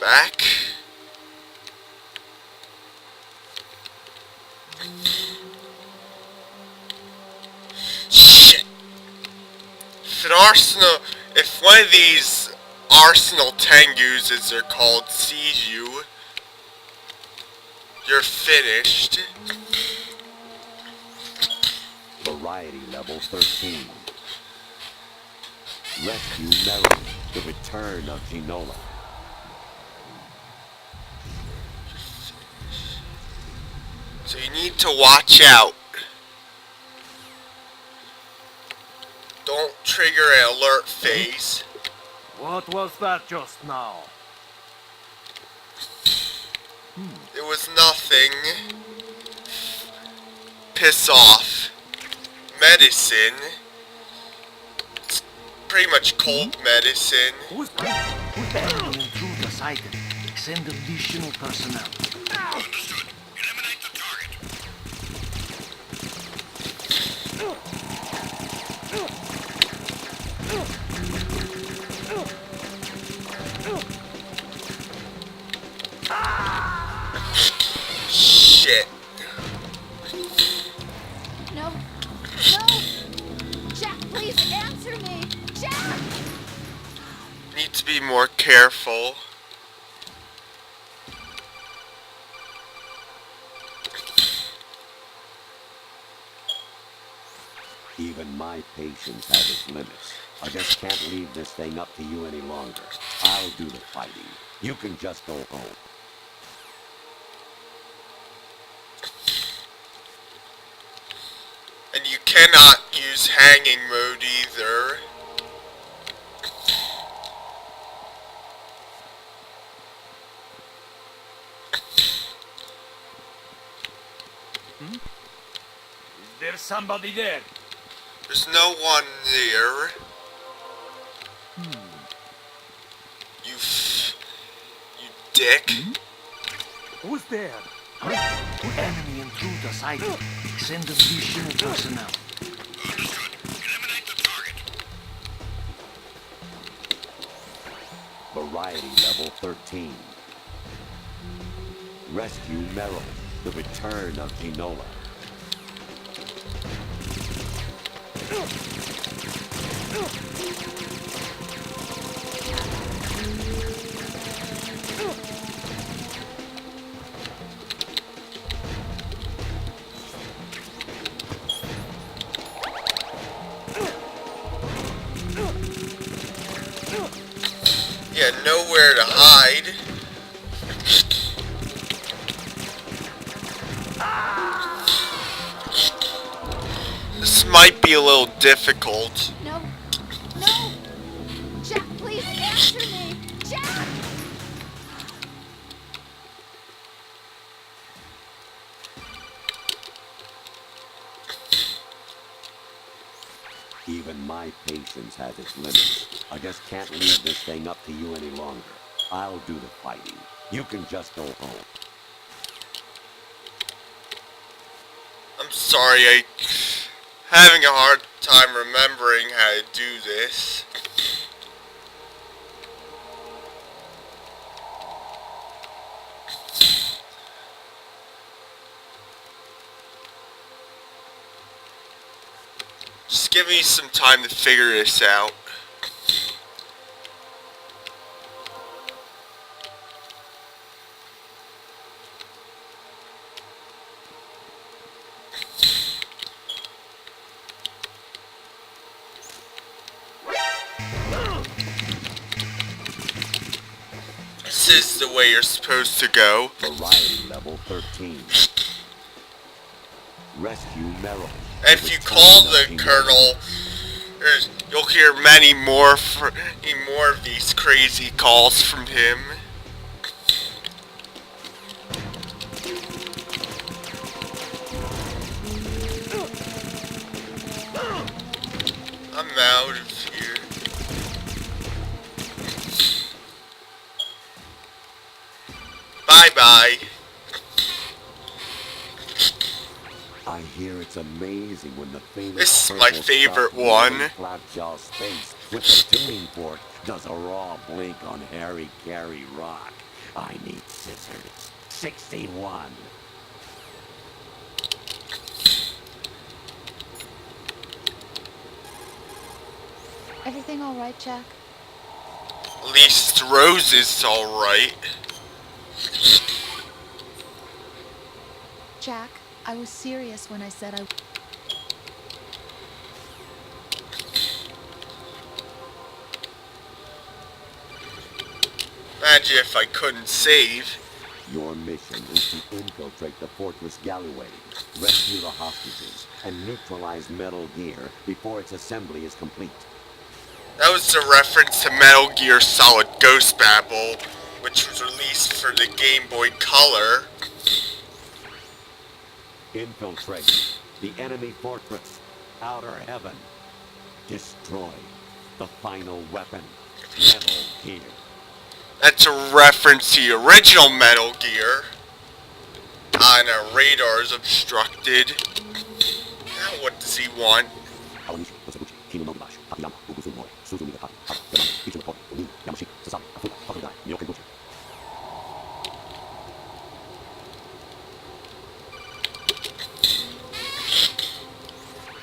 back. Shit! If one of these Arsenal Tengus, as they're called, sees you, you're finished. Variety level 13. Rescue Meryl, the return of Ginola. So you need to watch out. Don't trigger an alert phase. What was that just now? It was nothing. Piss off. Medicine. It's pretty much cold medicine. Who's the intruder sighted? Send additional personnel. Understood. Eliminate the target. Shit. No. No. Jack, please answer me. Jack! Need to be more careful. Even my patience has its limits. I just can't leave this thing up to you any longer. I'll do the fighting. You can just go home. And you cannot use hanging mode either. Is there somebody there? There's no one there. You dick. Who's there? Enemy intruder sighted. Send additional personnel. Understood. Eliminate the target. Variety level 13. Rescue Meryl, the return of Ginola. Yeah, nowhere to hide. This might be a little difficult. No. No. Jack, please answer me. Jack! Even my patience has its limits. I just can't leave this thing up to you any longer. I'll do the fighting. You can just go home. I'm sorry, I'm having a hard time remembering how to do this. Just give me some time to figure this out. This is the way you're supposed to go. Variety level 13. Rescue Meryl. And if you call the Colonel, you'll hear many more of these crazy calls from him. I'm out of here. Bye-bye. I hear it's amazing when the famous This is my purple favorite stuff one. in Flapjaw's face with the tuning fork does a raw blink on Harry Carey rock. I need scissors. 61. Everything all right, Jack? At least Rose is alright. Jack, I was serious when I said I... Imagine if I couldn't save. Your mission is to infiltrate the Fortress Galloway, rescue the hostages, and neutralize Metal Gear before its assembly is complete. That was a reference to Metal Gear Solid Ghost Babel, which was released for the Game Boy Color. Infiltrate the enemy fortress, Outer Heaven. Destroy the final weapon, Metal Gear. That's a reference to the original Metal Gear. And our radar is obstructed. Now what does he want?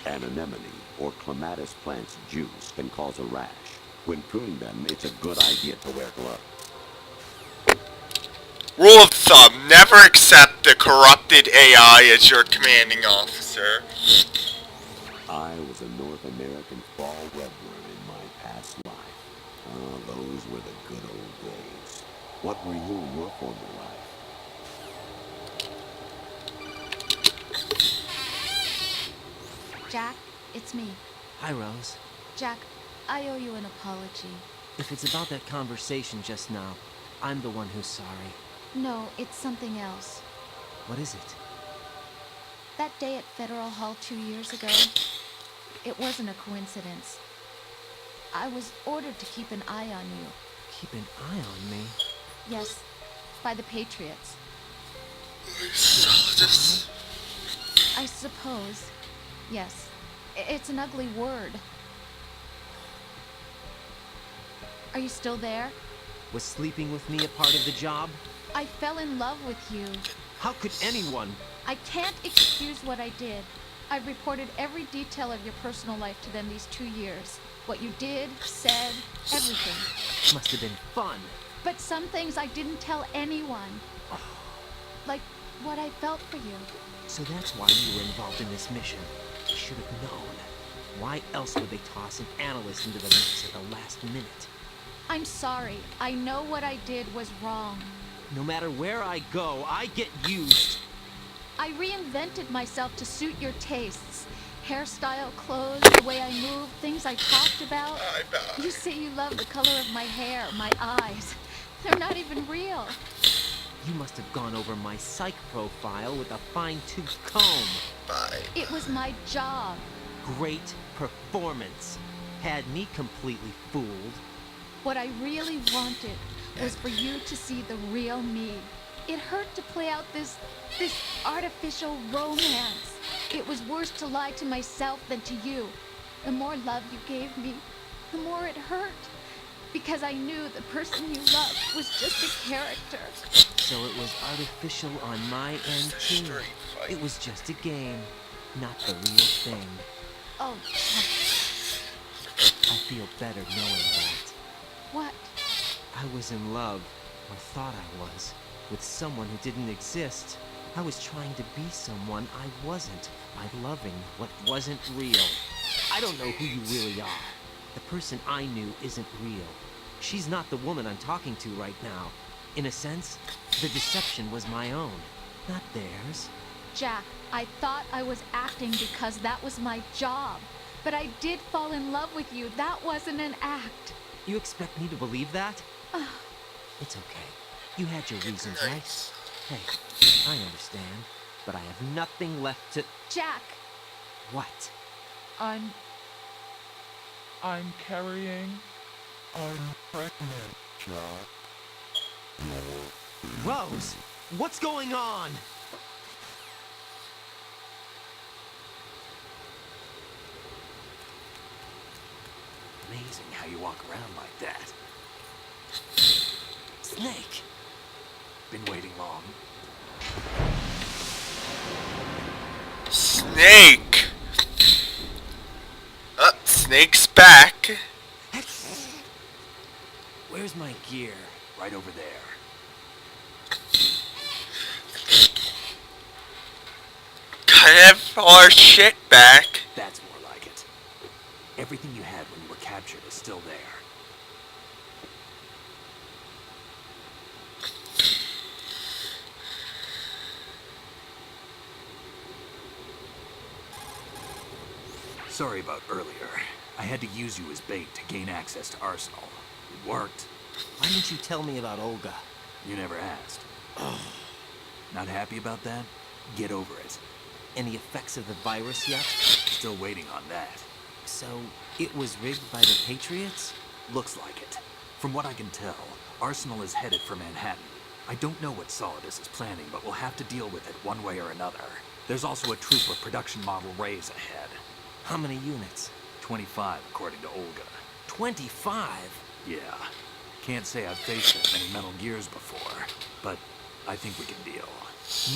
An anemone or clematis plant's juice can cause a rash. When pruning them, it's a good idea to wear gloves. Rule of thumb, never accept the corrupted AI as your commanding officer. I was a North American fall redworm in my past life. Ah, those were the good old days. What were you in your former life? Jack, it's me. Hi, Rose. Jack, I owe you an apology. If it's about that conversation just now, I'm the one who's sorry. No, it's something else. What is it? That day at Federal Hall 2 years ago, it wasn't a coincidence. I was ordered to keep an eye on you. Keep an eye on me. Yes, by the Patriots. I suppose. Yes. It's an ugly word. Are you still there? Was sleeping with me a part of the job? I fell in love with you. How could anyone? I can't excuse what I did. I've reported every detail of your personal life to them these 2 years. What you did, said, everything. Must have been fun. But some things I didn't tell anyone. Like what I felt for you. So that's why you were involved in this mission. I should have known. Why else would they toss an analyst into the mix at the last minute? I'm sorry. I know what I did was wrong. No matter where I go, I get used. I reinvented myself to suit your tastes. Hairstyle, clothes, the way I move, things I talked about. You say you love the color of my hair, my eyes. They're not even real. You must have gone over my psych profile with a fine-tooth comb. Bye. It was my job. Great performance. Had me completely fooled. What I really wanted was for you to see the real me. It hurt to play out this artificial romance. It was worse to lie to myself than to you. The more love you gave me, the more it hurt. Because I knew the person you loved was just a character. So it was artificial on my end too. It was just a game, not the real thing. Oh, I feel better knowing that. what? I was in love, or thought I was, with someone who didn't exist. I was trying to be someone I wasn't by loving what wasn't real. I don't know who you really are. The person I knew isn't real. She's not the woman I'm talking to right now. In a sense, the deception was my own, not theirs. Jack, I thought I was acting because that was my job. But I did fall in love with you. That wasn't an act. You expect me to believe that? It's okay. You had your reasons, right? Hey, I understand. But I have nothing left to... Jack! What? I'm carrying. I'm pregnant, Jack. Rose! What's going on? Amazing how you walk around like that. Snake! been waiting long. Snake! Snake's back. Where's my gear? Right over there. Have our shit back. That's more like it. Everything you had when you were captured is still there. Sorry about earlier. I had to use you as bait to gain access to Arsenal. It worked. Why didn't you tell me about Olga? You never asked. Not happy about that? Get over it. Any effects of the virus yet? Still waiting on that. So, it was rigged by the Patriots? Looks like it. From what I can tell, Arsenal is headed for Manhattan. I don't know what Solidus is planning, but we'll have to deal with it one way or another. There's also a troop of production model Rays ahead. How many units? 25, according to Olga. 25? Yeah. Can't say I've faced that many Metal Gears before, but I think we can deal.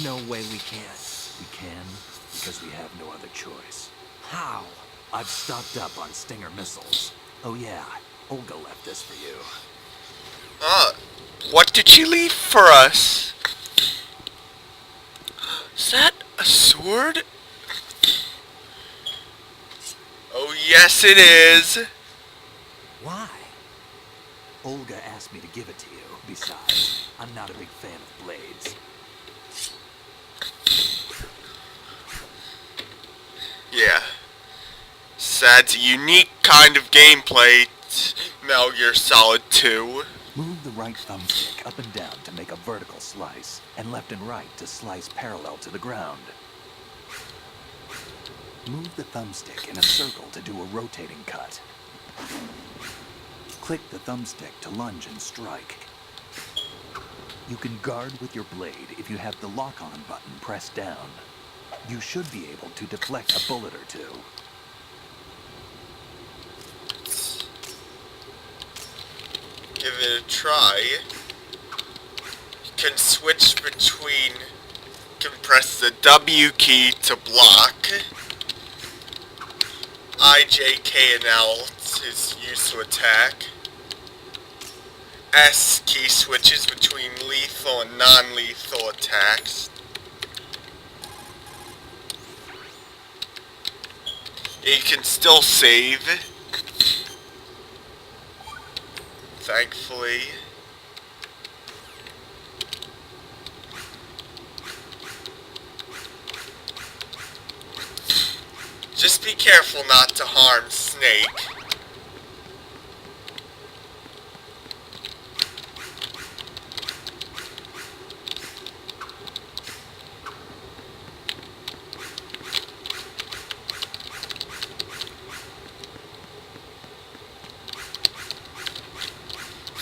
No way we can't. We can, because we have no other choice. How? I've stocked up on Stinger missiles. Oh yeah, Olga left this for you. What did she leave for us? Is that a sword? Oh yes it is. Why? Olga asked me to give it to you. Besides, I'm not a big fan of blades. Yeah. That's a unique kind of gameplay. Metal Gear Solid 2. Move the right thumbstick up and down to make a vertical slice, and left and right to slice parallel to the ground. Move the thumbstick in a circle to do a rotating cut. Click the thumbstick to lunge and strike. You can guard with your blade if you have the lock-on button pressed down. You should be able to deflect a bullet or two. Give it a try. You can switch between. You can press the W key to block. I, J, K, and L is used to attack. S key switches between lethal and non-lethal attacks. You can still save. Thankfully. Just be careful not to harm Snake.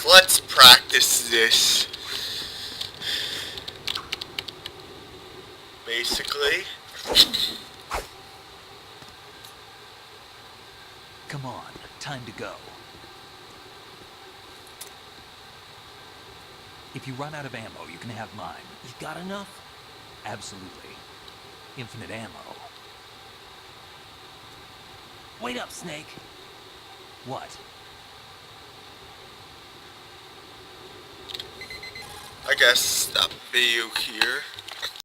Let's practice this. Basically. Come on, time to go. If you run out of ammo, you can have mine. You got enough? Absolutely. Infinite ammo. Wait up, Snake. What? I guess stop video here.